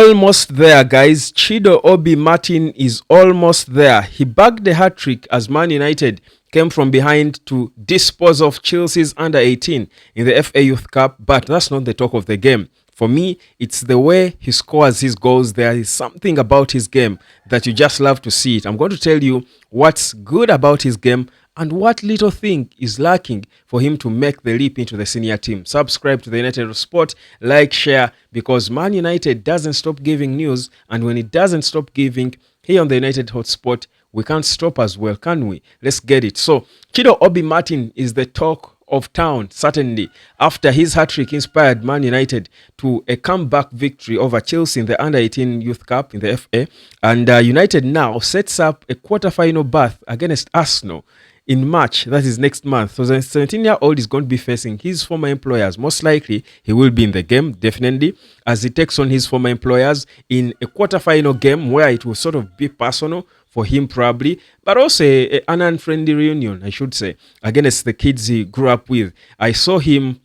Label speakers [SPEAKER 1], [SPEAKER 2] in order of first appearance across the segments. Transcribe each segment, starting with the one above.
[SPEAKER 1] almost there, guys. Chido Obi-Martin is almost there. He bagged the hat-trick as Man United came from behind to dispose of Chelsea's under-18 in the FA Youth Cup, but that's not the talk of the game. For me, it's the way he scores his goals. There is something about his game that you just love to see it. I'm going to tell you what's good about his game and what little thing is lacking for him to make the leap into the senior team. Subscribe to the United Sport, like, share, because Man United doesn't stop giving news, and when it doesn't stop giving, here on the United Hotspot, we can't stop as well, can we? Let's get it. So, Chido Obi-Martin is the talk of town, certainly, after his hat-trick inspired Man United to a comeback victory over Chelsea in the Under-18 Youth Cup in the FA, and United now sets up a quarter-final berth against Arsenal in March, that is next month. So the 17-year-old is going to be facing his former employers. Most likely, he will be in the game, definitely, as he takes on his former employers in a quarter-final game where it will sort of be personal for him probably, but also an unfriendly reunion, I should say, against the kids he grew up with. I saw him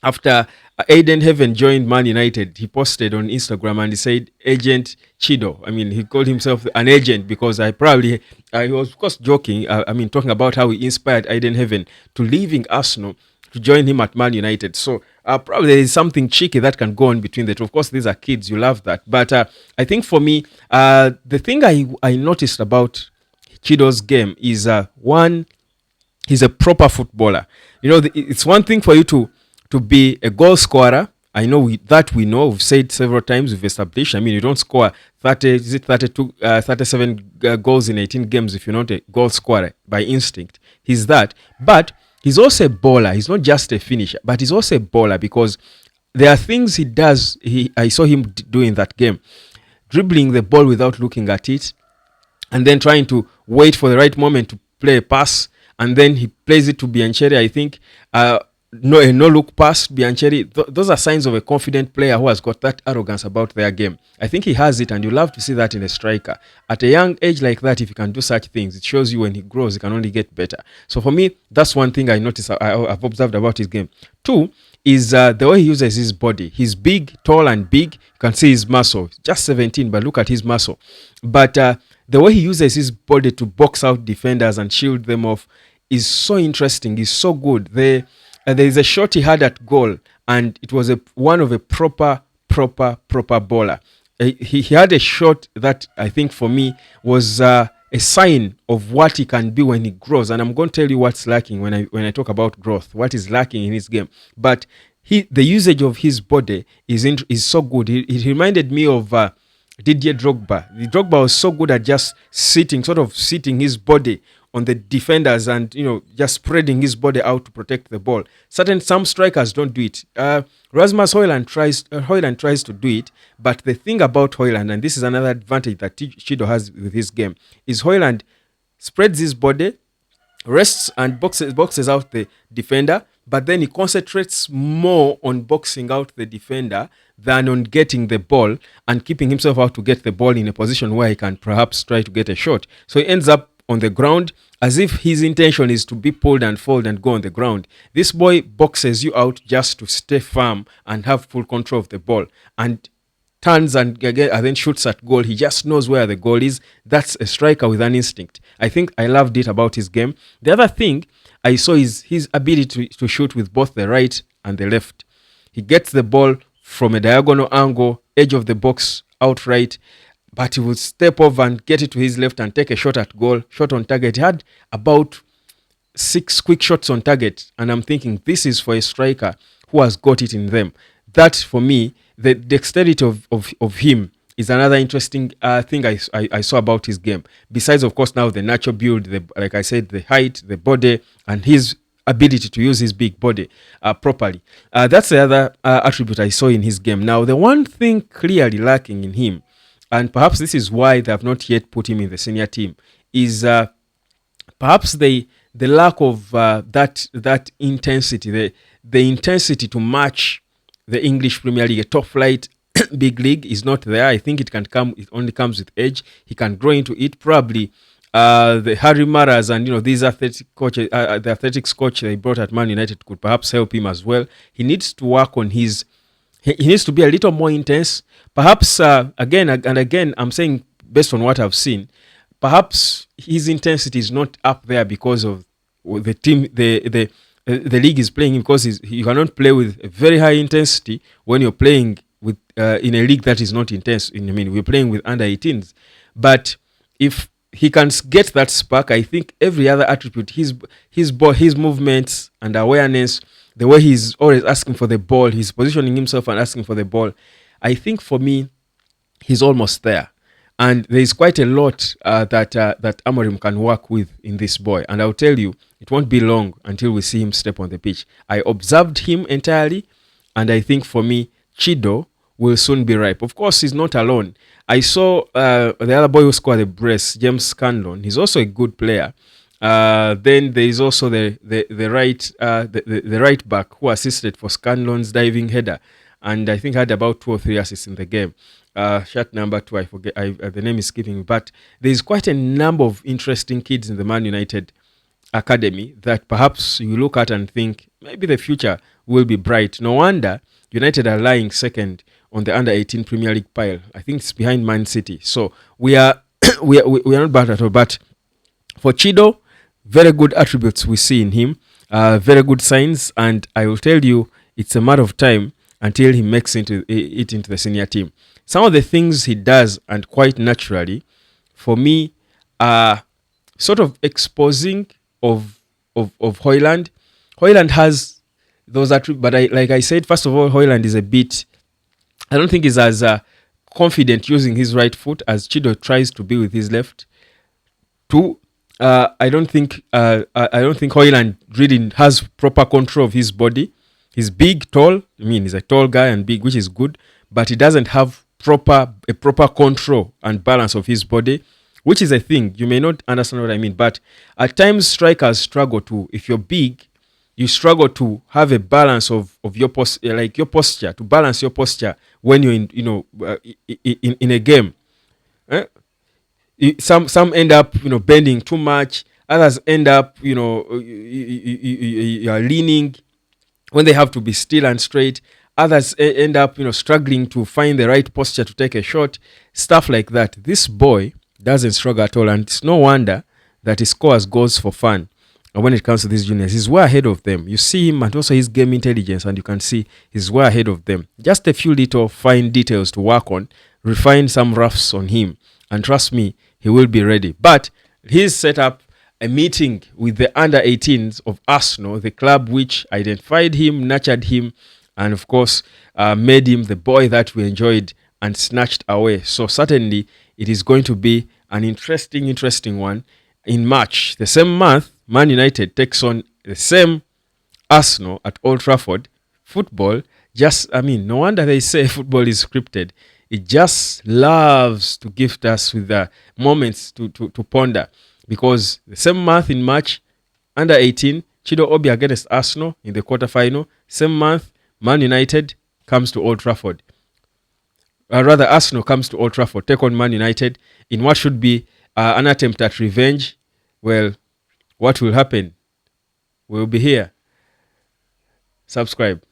[SPEAKER 1] after Aiden Heaven joined Man United. He posted on Instagram and he said, Agent Chido. I mean, he called himself an agent because he was of course joking, talking about how he inspired Aiden Heaven to leaving Arsenal to join him at Man United. So probably there is something cheeky that can go on between the two. Of course, these are kids, you love that. But I think for me, the thing I noticed about Chido's game is one, he's a proper footballer. You know, it's one thing for you to be a goal scorer. I know we know. We've said several times, we've established. I mean, you don't score 37 goals in 18 games if you're not a goal scorer by instinct. He's that. But he's also a baller. He's not just a finisher, but he's also a baller because there are things he does. I saw him do in that game. Dribbling the ball without looking at it, and then trying to wait for the right moment to play a pass, and then he plays it to Biancheri, I think. No-look pass, Biancheri. Those are signs of a confident player who has got that arrogance about their game. I think he has it, and you love to see that in a striker. At a young age like that, if he can do such things, it shows you when he grows, he can only get better. So for me, that's one thing I noticed, I've observed about his game. Two is the way he uses his body. He's big, tall and big. You can see his muscle. Just 17, but look at his muscle. But the way he uses his body to box out defenders and shield them off is so interesting. It's so good. There is a shot he had at goal, and it was one of a proper bowler. He had a shot that I think for me was a sign of what he can be when he grows. And I'm going to tell you what's lacking when I talk about growth, what is lacking in his game. But the usage of his body is so good. It reminded me of Didier Drogba. The Drogba was so good at just sitting his body on the defenders and, just spreading his body out to protect the ball. Some strikers don't do it. Rasmus Højlund tries to do it, but the thing about Højlund, and this is another advantage that Chido has with his game, is Højlund spreads his body, rests and boxes out the defender, but then he concentrates more on boxing out the defender than on getting the ball and keeping himself out to get the ball in a position where he can perhaps try to get a shot. So he ends up on the ground as if his intention is to be pulled and fold and go on the ground. This boy boxes you out just to stay firm and have full control of the ball, and turns and then shoots at goal. He just knows where the goal is. That's a striker with an instinct. I think I loved it about his game. The other thing I saw is his ability to shoot with both the right and the left. He gets the ball from a diagonal angle, edge of the box, outright, but he would step over and get it to his left and take a shot at goal, shot on target. He had about 6 quick shots on target, and I'm thinking this is for a striker who has got it in them. That, for me, the dexterity of him is another interesting thing I saw about his game. Besides, of course, now the natural build, like I said, the height, the body, and his ability to use his big body properly. That's the other attribute I saw in his game. Now, the one thing clearly lacking in him, and perhaps this is why they have not yet put him in the senior team, is perhaps the lack of that intensity, the intensity to match the English Premier League, a top flight big league, is not there. I think it only comes with age. He can grow into it. Probably the Harry Maras and these athletic coaches, the athletics coach they brought at Man United could perhaps help him as well. He needs to work on his he needs to be a little more intense. Perhaps again and again, I'm saying based on what I've seen, perhaps his intensity is not up there because of the team, the league is playing him, because you cannot play with a very high intensity when you're playing with in a league that is not intense. I mean, we're playing with under 18s, but if he can get that spark, I think every other attribute, his ball, his movements and awareness, the way he's always asking for the ball, he's positioning himself and asking for the ball, I think for me, he's almost there. And there is quite a lot that Amorim can work with in this boy. And I'll tell you, it won't be long until we see him step on the pitch. I observed him entirely, and I think for me, Chido will soon be ripe. Of course, he's not alone. I saw the other boy who scored the brace, James Scanlon. He's also a good player. Then there is also the right back who assisted for Scanlon's diving header, and I think had about 2 or 3 assists in the game. Shirt number 2, I forget, the name is skipping me. But there is quite a number of interesting kids in the Man United academy that perhaps you look at and think maybe the future will be bright. No wonder United are lying second on the under 18 Premier League pile. I think it's behind Man City. So we are we are not bad at all. But for Chido, very good attributes we see in him, very good signs, and I will tell you, it's a matter of time until he makes it into the senior team. Some of the things he does, and quite naturally, for me, are sort of exposing of Højlund. Højlund has those attributes, but like I said, first of all, Højlund is a bit, I don't think he's as confident using his right foot as Chido tries to be with his left. Two, I don't think Højlund really has proper control of his body. He's big, tall. I mean, he's a tall guy and big, which is good, but he doesn't have a proper control and balance of his body, which is a thing. You may not understand what I mean, but at times strikers struggle to. If you're big, you struggle to have a balance of your your posture, to balance your posture when you're in a game. Some end up bending too much. Others end up you are leaning when they have to be still and straight. Others end up struggling to find the right posture to take a shot, stuff like that. This boy doesn't struggle at all, and it's no wonder that he scores goals for fun. And when it comes to these juniors, he's way ahead of them. You see him, and also his game intelligence, and you can see he's way ahead of them. Just a few little fine details to work on, refine some roughs on him, and trust me, he will be ready. But he's set up a meeting with the under 18s of Arsenal, the club which identified him, nurtured him, and of course made him the boy that we enjoyed and snatched away. So certainly it is going to be an interesting one in March. The same month, Man United takes on the same Arsenal at Old Trafford. Football, no wonder they say football is scripted. It just loves to gift us with the moments to ponder. Because the same month in March, under 18, Chido Obi against Arsenal in the quarterfinal. Same month, Man United comes to Old Trafford. Arsenal comes to Old Trafford, take on Man United in what should be an attempt at revenge. Well, what will happen? We'll be here. Subscribe.